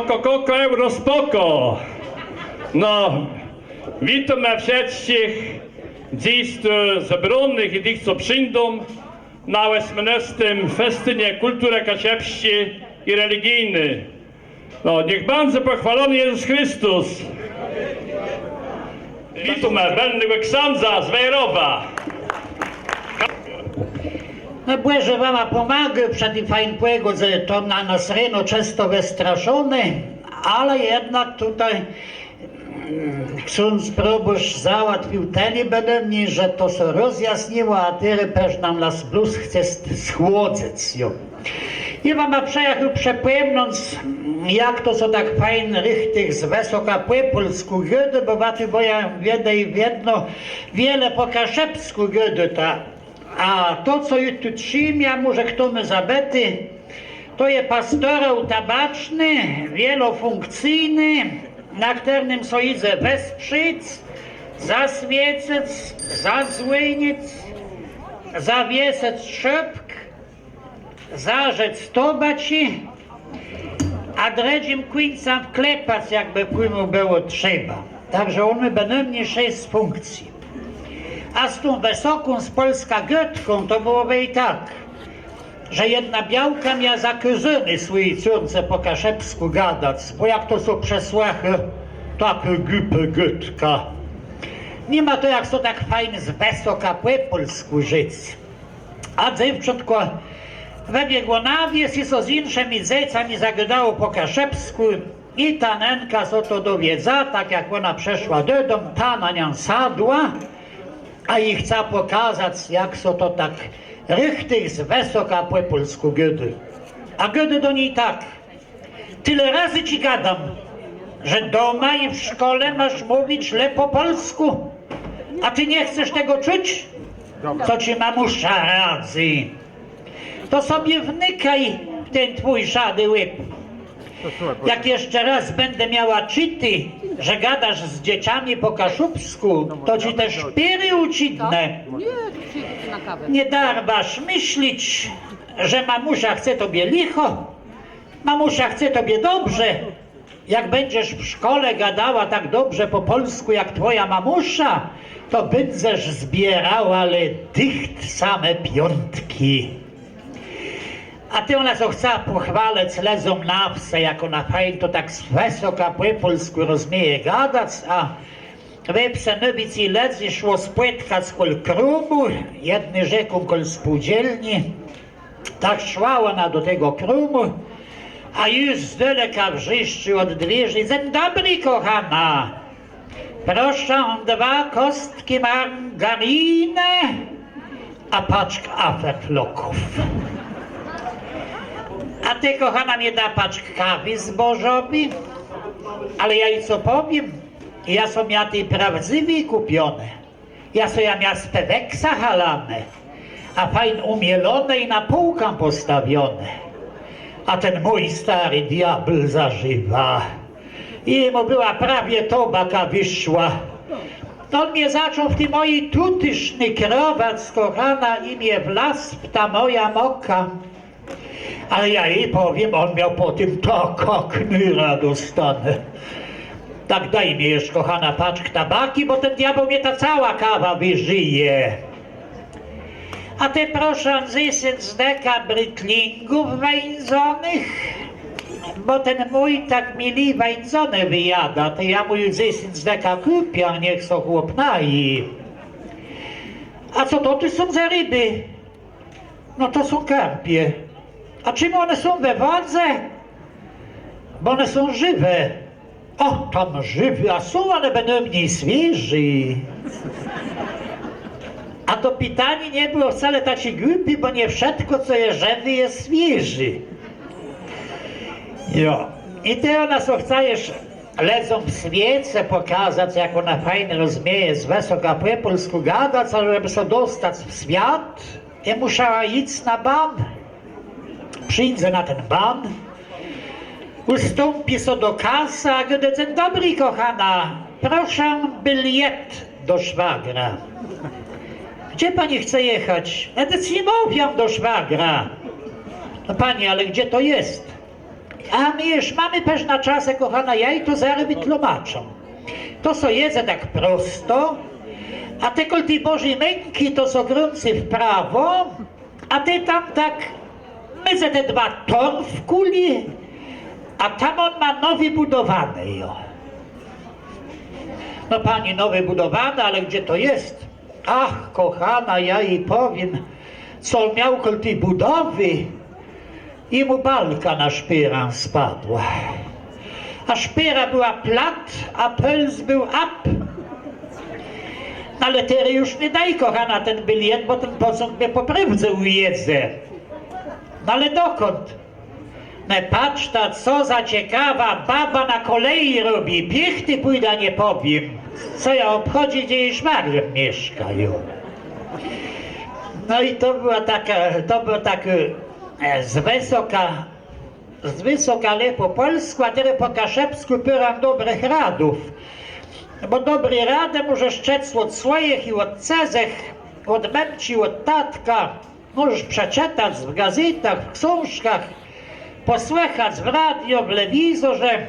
Koko, Eurospoko. No, witamy wszystkich dziś zebranych i tych, co przyjdą na 18. festynie kultury kasiepskiej i religijnej. No, niech bardzo pochwalony Jezus Chrystus. Witamy będnego księdza z Wejrowa. No Boże wam pomagę przed tym fajnego, że to na nas reno często wystraszone, ale jednak tutaj ksiądz proboszcz załatwił tyle bede mnie, że to się rozjasniło, a teraz nam nas plus chce schłodzić. I wam przejechał przepłynąć, jak to co tak fajnie richtig z wysoka po polsku gdy, bo waty bo ja wiedno wiele po kaszepsku gdy ta. A to, co już tu trzymia, może kto my zabety, to jest pastorał tabaczny, wielofunkcyjny, na którym so idzie wesprzeć, zaswiecać, zadzwonić, zawiesać szybk, zarzec tobaci, a dredzim końcem wklepać, jakby płynu było trzeba. Także one będą mnie 6 funkcji. A z tą wysoką z polska götką to byłoby i tak, że jedna białka miała za kuzyny swojej córce po kaszepsku gadać, bo jak to są przesłachy, takie głupie götka. Nie ma to jak to tak fajnie z wysoka po polsku żyć. A dziewczętko wybiegło na wieś i so z innymi dziecami zagadało po kaszepsku i ta nenka so to dowiedza, tak jak ona przeszła do domu, ta na nią sadła, a ich chce pokazać, jak so to tak richtig z wysoka po polsku gady. A gady do niej tak. Tyle razy ci gadam, że doma i w szkole masz mówić źle po polsku. A ty nie chcesz tego czuć? To ci mamusza radzi. To sobie wnikaj w ten twój szady łyb. Jak jeszcze raz będę miała czyty, że gadasz z dzieciami po kaszubsku, to ci też szpiry ucidnę. Nie darbasz myśleć, że mamusia chce tobie licho, mamusia chce tobie dobrze. Jak będziesz w szkole gadała tak dobrze po polsku jak twoja mamusza, to będziesz zbierała ale dycht same piątki. A ty ona co chce pochwalać lezą na wse, jak ona fajnie to tak z wysoka po polsku rozumie gadać, a we Psenowicy ledzy szło spłytka z kol krumu, jedny rzeką kol spółdzielni, tak szła ona do tego krumu, a już z daleka wrzyszczy od drzwi: dzień dobry, kochana, proszę 2 kostki margariny, a paczkę afterfloków. A ty, kochana, mnie da paczkę kawy zbożowi, ale ja i co powiem, ja są miała tej prawdziwej kupione, ja są ja miała z Peweksa halane, a fajn umielone i na półkę postawione. A ten mój stary diabl zażywa i mu była prawie tobaka wyszła. On mnie zaczął w tej mojej tutyszny krować, kochana, i mnie wlasł ta moja moka. Ale ja jej powiem, on miał po tym taka knyra dostanę. Tak daj mi jeszcze, kochana, paczkę tabaki, bo ten diabeł mnie ta cała kawa wyżyje. A ty proszę 10 deka brytlingów wędzonych, bo ten mój tak mili wędzone wyjada, to ja mu 10 deka kupię, niech so chłop naje. A co to są za ryby? No to są karpie. A czym one są we wodze? Bo one są żywe. O, tam żywe, a są one będą mniej świeży. A to pytanie nie było wcale takie głupie, bo nie wszystko, co jest żywe, jest świeży. Jo. I ty ona co chcesz lecą w świece pokazać, jak ona fajnie rozumie z wysoka po polsku gadać, ale żeby się dostać w świat, i musiała iść na ban. Przyjdzie na ten ban, ustąpi so do kasy, a gdy dzień dobry, kochana, proszę bilet do szwagra. Gdzie pani chce jechać? Ja nic nie mówię do szwagra. No pani, ale gdzie to jest? A my już mamy też na czasę, kochana, ja i to zaraz wytłumaczę. To so jedzę tak prosto, a te kolty Bożej męki to so gruncy w prawo, a ty tam tak mydzę te dwa tor w kuli, a tam on ma nowy budowany, jo. No pani, nowy budowany, ale gdzie to jest? Ach, kochana, ja jej powiem, co on miał koło tej budowy i mu balka na szpyrę spadła. A szpyra była plat, a pels był up. Ale teraz już nie daj, kochana, ten bilet, bo ten pociąg mnie po prywce ujedze. No ale dokąd? No patrz ta, co za ciekawa baba na kolei robi. Piechty pójdę, nie powiem. Co ja obchodzi, gdzie jej szwagier mieszka, jo. No i to było tak z wysoka le po polsku, a teraz po kaszepsku pyram dobrych radów. Bo dobre rady możesz szczec od swoich i od cezech, od memci, od tatka. Możesz przeczytać w gazetach, w książkach, posłuchać w radio, w telewizorze.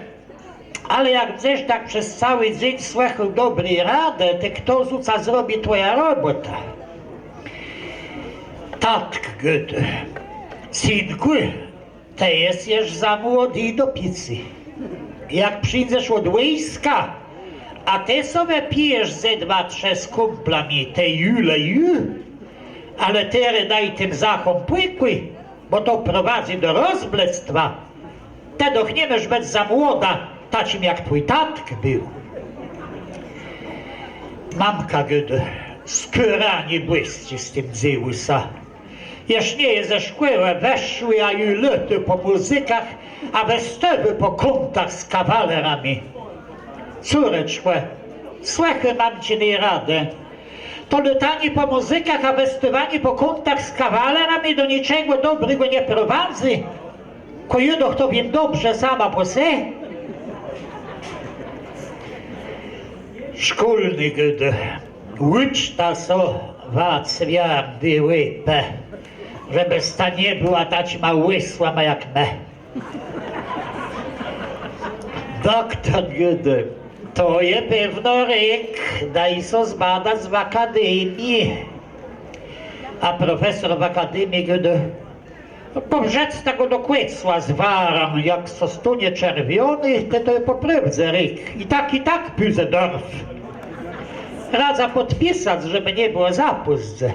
Ale jak gdzieś tak przez cały dzień słuchał dobrej rady, to kto zuca zrobi twoja robota? Tatk, good. Synku, ty jesteś za młody do pizzy. Jak przyjdziesz od wojska, a ty sobie pijesz ze 2-3 z kumplami, te jule, ale teraz daj tym zachom płykły, bo to prowadzi do rozblectwa. Te doch nie możesz być za młoda, tacim jak twój tatk był. Mamka, good, skóra nie błyszczy z tym Zeusa. Jeż nie jest ze szkółę weszły, a i loty po muzykach, a westöwy po kątach z kawalerami. Córeczko, słuchaj, mam ci nie radę. To latanie po muzykach, a westowanie po kątach z kawalerami do niczego dobrego nie prowadzi. Kojudoch to wiem dobrze sama po se. Szkolny gdy, uczta so wacwiardy łypę, żeby sta nie była taćma łysła ma jak me. Doktor gdy, to je pewno ryk, daj so zbadać w akademii. A profesor w akademii gdy, powrzec tego do kłecła zwaram, jak so stunie czerwiony, to je poprawdze ryk. I tak Püsedorf. Radza podpisać, żeby nie było zapustze.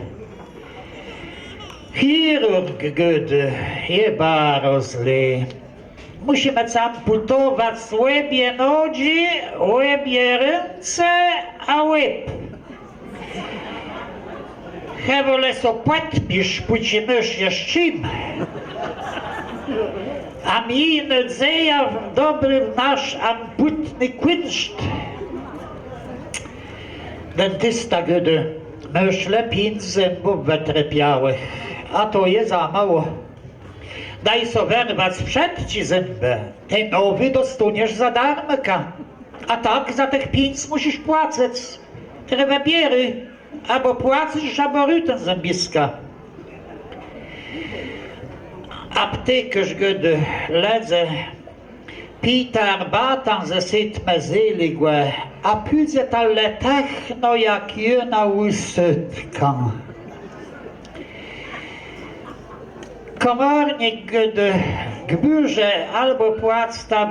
Chirurg gdy, je bardzo źle. Musimy amputować łebie nogi, łebie ręce, a łeb. Hewole so podpisz, pójdź mysz z czym. A mi nadzieja w dobry nasz amputny kunszt. Dentysta gdy, myślę 5 zębów wytrepiałych, a to je za mało. Daj so wyrwać przed ci zęby, te nowy dostaniesz za darmka. A tak za tych 5 musisz płacić. Trzeba biery, albo płacisz, albo rytę zębiska. Aptekarz gdy ledzę, pitar batan ze sytme zyligłe, a pydzę ta letechno jak jedna łysytka. Komornik gdy gburze albo płaczta,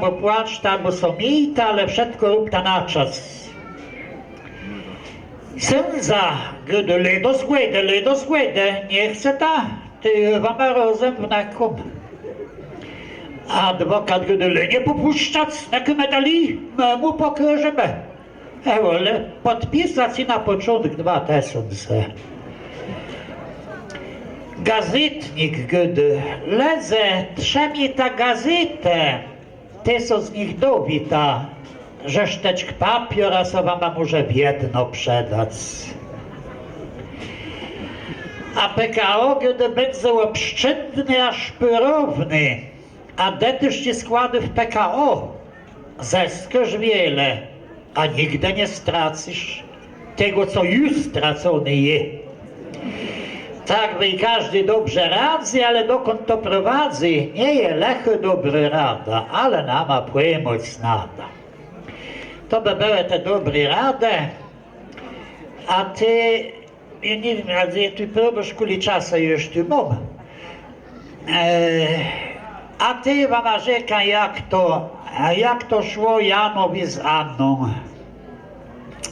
albo somita, ale wszystko rób ta na czas. Sędza gdy ledo zgłedę, nie chce ta, ty wam rozem w nakum. Adwokat gdy nie popuszczać, na medali, mu pokażemy. Ale podpisać i na początek 2 tysiące. Gazetnik gdy ledzę, trzemi ta gazetę, ty so z nich dowita, że szteczk papiora so wam może w jedno przedać. A PKO gdy będzie obszczędny a szpyrowny, a detyż ci składy w PKO, zyskasz wiele, a nigdy nie stracisz tego, co już stracony je. Tak by i każdy dobrze radzi, ale dokąd to prowadzi, nie je lechy dobre rada, ale nama pomoc nada. To by były te dobre rady, a ty, ja nie wiem, ale ja tu próbuję kuli czasu już tu mam. A ty wam narzeka, jak to szło Janowi z Anną.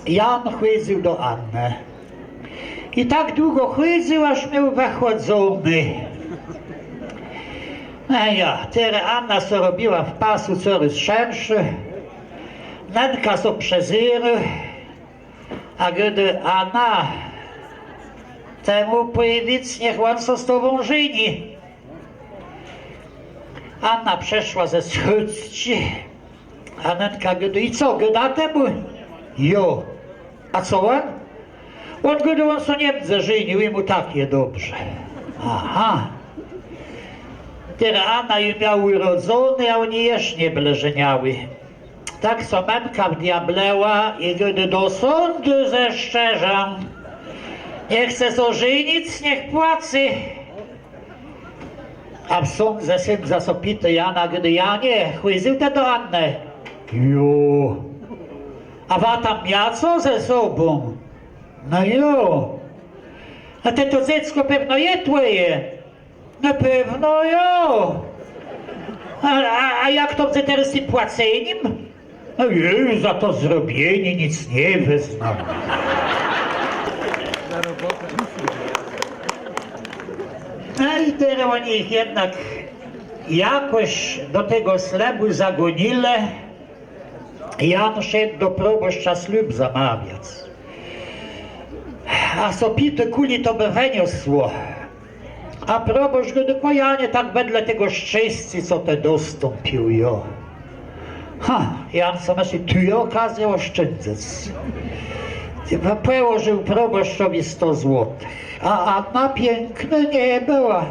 Jan chodził do Anny. I tak długo chodził, aż miał wychodzony. No ja, teraz Anna co robiła w pasu coraz szerszy, Nenka co przezyry, a gdy Anna temu pojewic, niech on co z tobą żyni. Anna przeszła ze schudźci, a Nenka gdy, i co, gdy temu? Jo, a co on? On gdy on co Niemce żenił i mu takie dobrze. Aha. Teraz Anna już miał urodzony, a oni jeszcze nie byli żeniały. Tak co Menka wdiableła i gdy do sądu ze szczerzem. Nie chce so żenić, niech płaci. A w sądze syn zasopity Jana, gdy ja nie, chwyził te do Anny. Jo. A wa tam miała co ze sobą? No jo. A te to dziecko pewno je twoje. Na pewno jo. A jak to chce teraz z tym płaceniem? No jej, za to zrobienie nic nie wyznam. No i teraz oni ich jednak jakoś do tego ślubu zagonili. Jan szedł do proboszcza ślub zamawiać. A sopity kuli to by wyniosło. A proboszcz go do Janie tak wedle tego szczęścia, co te dostąpił jo. Jan co myśli, tu jest okazja oszczędzać. Położył proboszczowi 100 złotych, a Anna piękna nie była.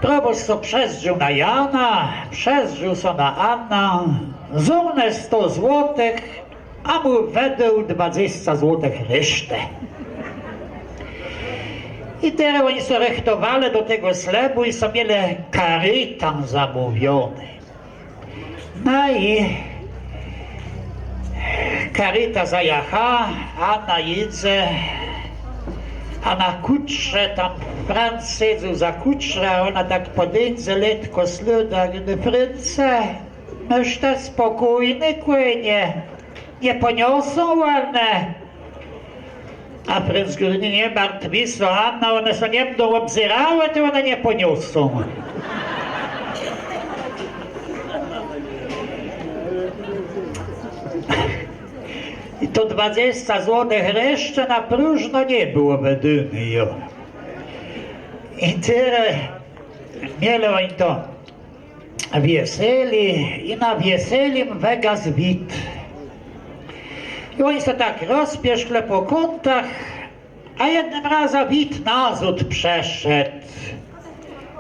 Proboszcz co przezrzył na Jana, przezrzył co na Anna, zumne 100 złotych, a mu wedł 20 złotych resztę. I teraz oni się rechtowali do tego ślubu i są mieli karytan zamówiony. No i karyta zajacha, Anna jedzie, a na kutrze tam Franc siedzał za kutrze, a ona tak podejdzie letko sluda, gdy France, myś te spokojny kłenie, nie poniosą ładne. A Franc mówi, nie martwi się, Anna, one się nie będą obzirały, to one nie poniosą. I to 20 złotych resztę na próżno nie było wedyny jo. I tyle mieli oni to wieseli i na wieselim wygasł wid. I oni się tak rozpieszli po kątach, a jednym razem wid nazad przeszedł.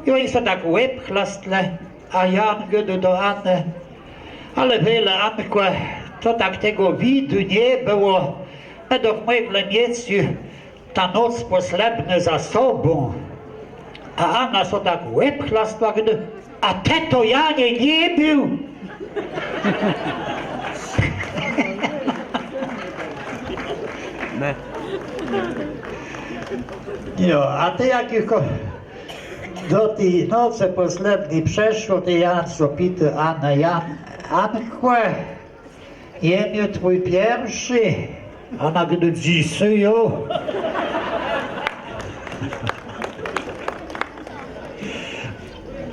I oni się tak łeb chlastli, a Jan gdy do Anny, ale byle Anku, to tak tego widu nie było. Według mojego mieciu ta noc poslebna za sobą. A Anna so tak łeb chlastła, gdy, a te to Janie nie był. Ne. Jo, a ty jak już do tej nocy poslebnej przeszło, to Jan so pyta Anna, Anku, jemię twój pierwszy, Anna gdy dzisiaj jo.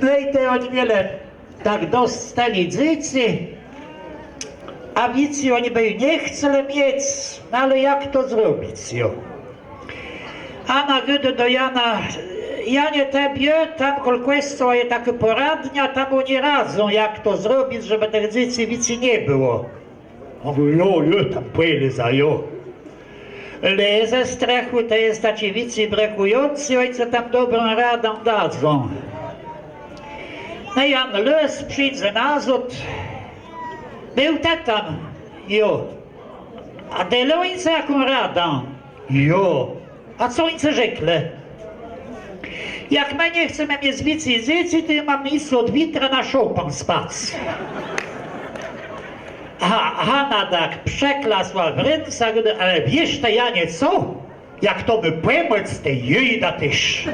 No i te oni mieli tak dostali dzieci, a wici oni by nie chcieli mieć, no ale jak to zrobić jo? Anna gdy do Jana, Janie tebie, tam kolkwestwo je takie poradnia, tam oni radzą jak to zrobić, żeby tych dzieci wici nie było. On mówi, jo, tam pojeli za jo. Ale ze strachu to jest taci wici brakujący, ojca tam dobrą radę dadzą. No Jan los przyjdzie nazad, był te tam, jo. A dele ojca jaką radę? Jo. A co ojca rzekle? Jak my nie chcemy mieć więcej dzieci, to ja mam miejsce od witra na szopę spać. A Hanna tak przeklasła w ręce, ale wiesz, to Janie, co? Jak to by pomóc, to jej da też.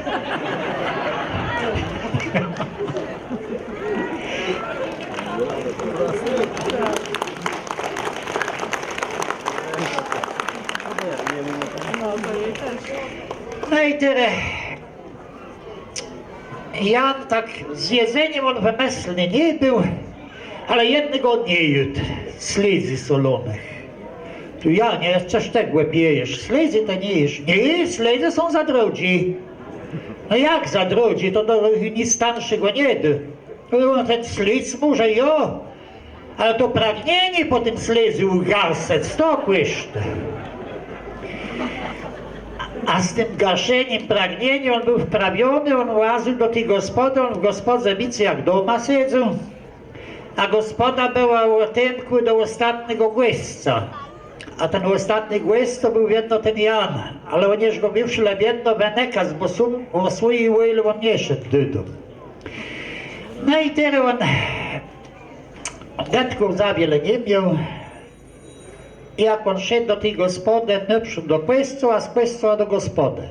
No i tyle. Jan tak z jedzeniem on wymyślny nie był, ale jednego nie jadł, śledzi solonych. Tu Janie, coś tak głębiejesz, śledzi to nie jesz. Nie, śledzi są za drodzy. No jak za drodzy, to do nic starszego nie da. No ten śledź może jo, ale to pragnienie po tym śledziu ugasać, to koszta. A z tym gaszeniem pragnienia on był wprawiony, on łaził do tej gospody, on w gospodze widział jak doma siedzą, a gospoda była o temku do ostatniego głosca. A ten ostatni głos to był jedno ten Jan, ale on już go wyszle jedno wenekas, bo o swojej wojlu on nie szedł do domu. No i teraz on detków za wiele nie miał. I jak on szedł do tej gospody, naprzód do kwescu, a z kwescu do gospody.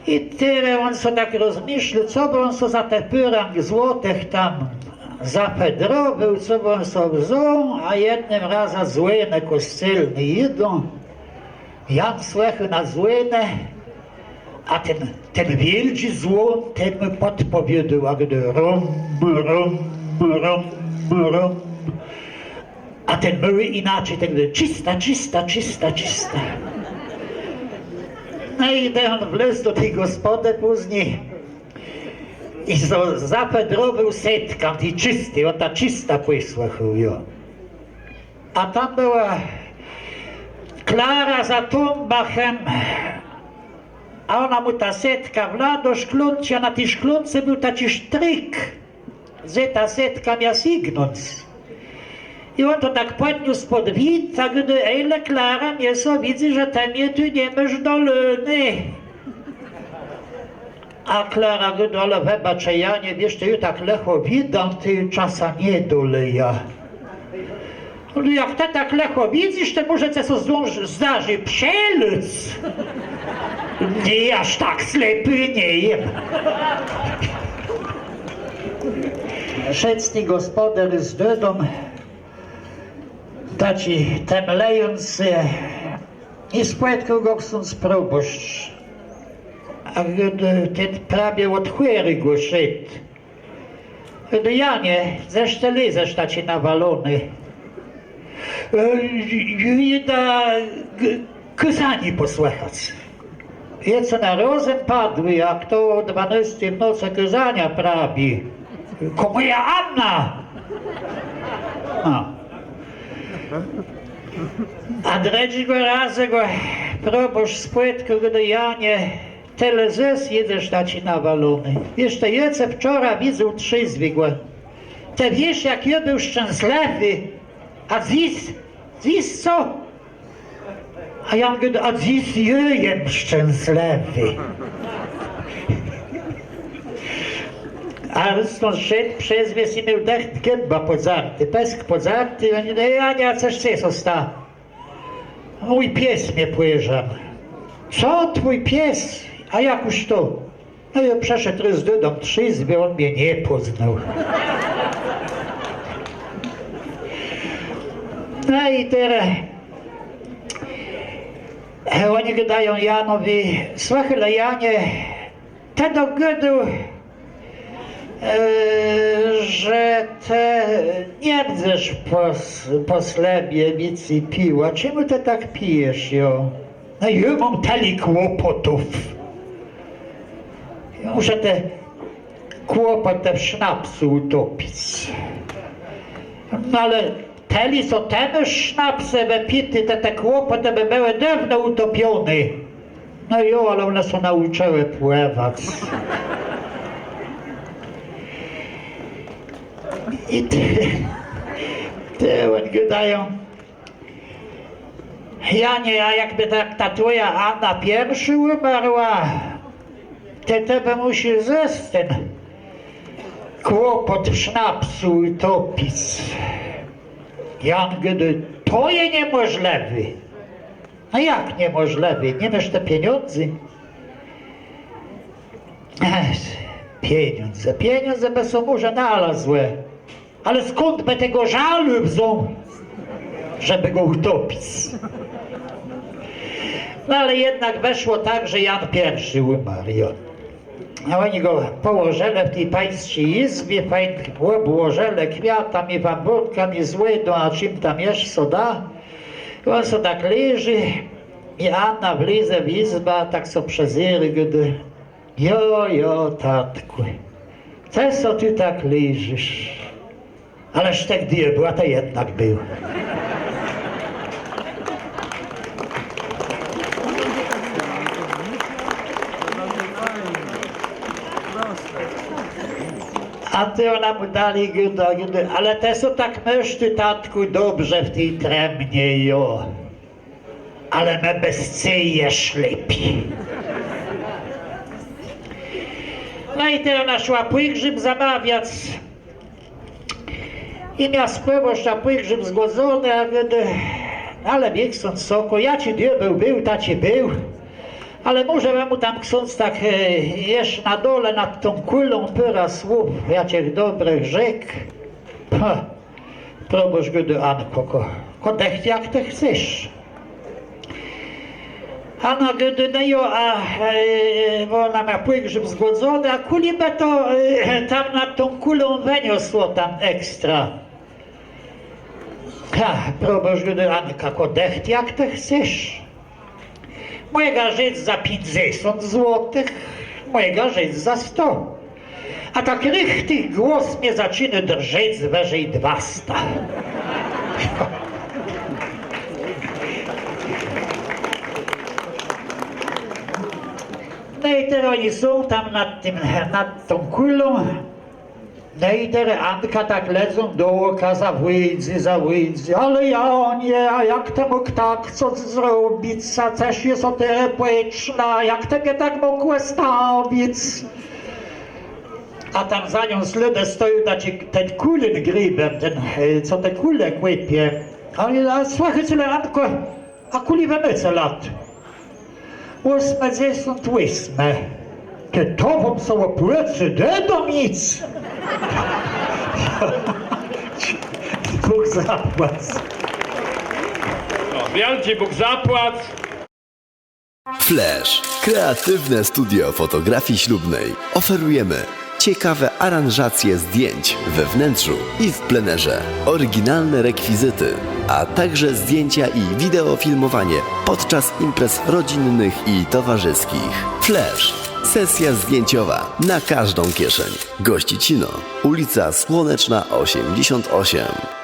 I tyle on sobie tak rozmyślił, co by on sobie za te pyrang złotych tam zapedrowył, co by on sobie wziął, a jednym razem złynę kościelny idą. Jan słychał na złynę, a ten wielki złon, ten mu podpowiedział, a gdy rum, rum, rum, rum. A ten mały inaczej, tak czysta, czysta, czysta, czysta. No i on wlezł do tej gospody później i zapedrowył setkam, tej czystej, on ta czysta posłuchał, jo. A tam była Klara za Tumbachem, a ona mu ta setka wla do szklunci, a na tej szklunce był taki sztryk, że ta setka miała signąć. I on to tak podniósł pod wid, a gdy ejle Klara mnie so widzi, że ten mnie tu nie masz dolny. A Klara gdy ale wybaczę, ja nie wiesz, ty tak lecho widam, ty czasa nie doleja. No jak ty tak lecho widzisz, to może co zdarzy przelec. Nie, aż tak ślepy nie jem. Szecny gospodarz z dodą, taci temlejący i spotkał go ksiądz proboszcz. A gdy ten prawie od chłery go szedł. Gdy Janie, zresztą lezesz taci nawalony. Idę kazanie posłuchać. I co na rozum padły, jak to o 12 w nocy kazania prawi. Ko moja Anna! A trzeciego razu go proboszcz spotkał, gdy Janie tyle zes jedziesz taci nawalony. Jeszcze jece wczoraj widzę trzyzwigłe. Te wiesz, jak ja był szczęśliwy, a dziś co? A ja mówię, a dziś jem szczęśliwy. A stąd szedł przez wies i miał dech gęba podzarty, pesk podzarty, a nie, Ania, coś chcesz osta. Mój pies mnie płyżam. Co twój pies? A jakuż to? No ja przeszedł raz do domu trzyzby, on mnie nie poznał. No i teraz oni gadają Janowi, słuchaj Janie, te do godu, że te nie chcesz po slebie wici piła, czemu ty tak pijesz, jo? No ja mam tyle kłopotów. Ja muszę te kłopoty w sznapsu utopić. No ale teli co ten sznapsy wypity, te kłopoty by były dawno utopione. No jo, ale one są nauczyły pływać. I te oni gadają, Janie, a jakby tak ta twoja Anna pierwszy umarła, Te tebe musi zjeść ten kłopot sznapsu i topic. Jan gdy to je niemożliwe. A jak niemożliwe? Nie masz te pieniądze? Pieniądze by są może znalazłe. Ale skąd by tego żalu wziął, żeby go utopić? No ale jednak weszło tak, że Jan I umarł. A oni go położyli w tej pańskiej izbie, fajnie obłożyli kwiatami, bamburkami, złydą, a czym tam jeszcze da. I on so tak leży i Anna wlize w izbę, tak so przeziery, gdy jo, tatku, co ty tak leżysz? Ależ tak gdzie była, to jednak był. A ty ona mu dali gdy, ale te są tak myszty, tatku, dobrze w tej tremnie, jo. Ale me bezcyjesz lepiej. No i teraz ona szła pojgrzyb zamawiać. I miał spływość na pojgrzyb zgodzony, a gdy... Ale bieg ksiądz soko, ja ci nie był, ta ci był. Ale może mu tam ksiądz tak jeszcze na dole nad tą kulą pyra słów, jakiech dobrych rzek. Proboż gdy Anko, kodech jak ty chcesz. A no gdy no jo, bo ona ma pojgrzyb zgodzony, a kulibę to tam nad tą kulą wyniosło tam ekstra. Proboż gdy Anka, kodech jak ty chcesz. Mojego żyć za 50 złotych, mojego żyć za 100. A tak rychty głos mnie zaczyna drżeć wyżej 200. No i teraz oni są tam nad tą kulą. No i teraz Anka tak lecą do oka, zawydzy, ale ja nie, a jak to mógł tak co zrobić, a też jest o terapeutyczna, jak to mnie tak mogło stawić? A tam za nią śledę stoi ten kulin gribem, ten, co te kule kłepie. A słuchajcie, Anko, a kuli wemyce lat? 88. Te tobą są plecy, do nic. Bóg zapłać. No, wielki Bóg zapłać. Flash. Kreatywne studio fotografii ślubnej. Oferujemy ciekawe aranżacje zdjęć we wnętrzu i w plenerze, oryginalne rekwizyty, a także zdjęcia i wideofilmowanie podczas imprez rodzinnych i towarzyskich. Flash. Sesja zdjęciowa na każdą kieszeń. Gościcino, ulica Słoneczna 88.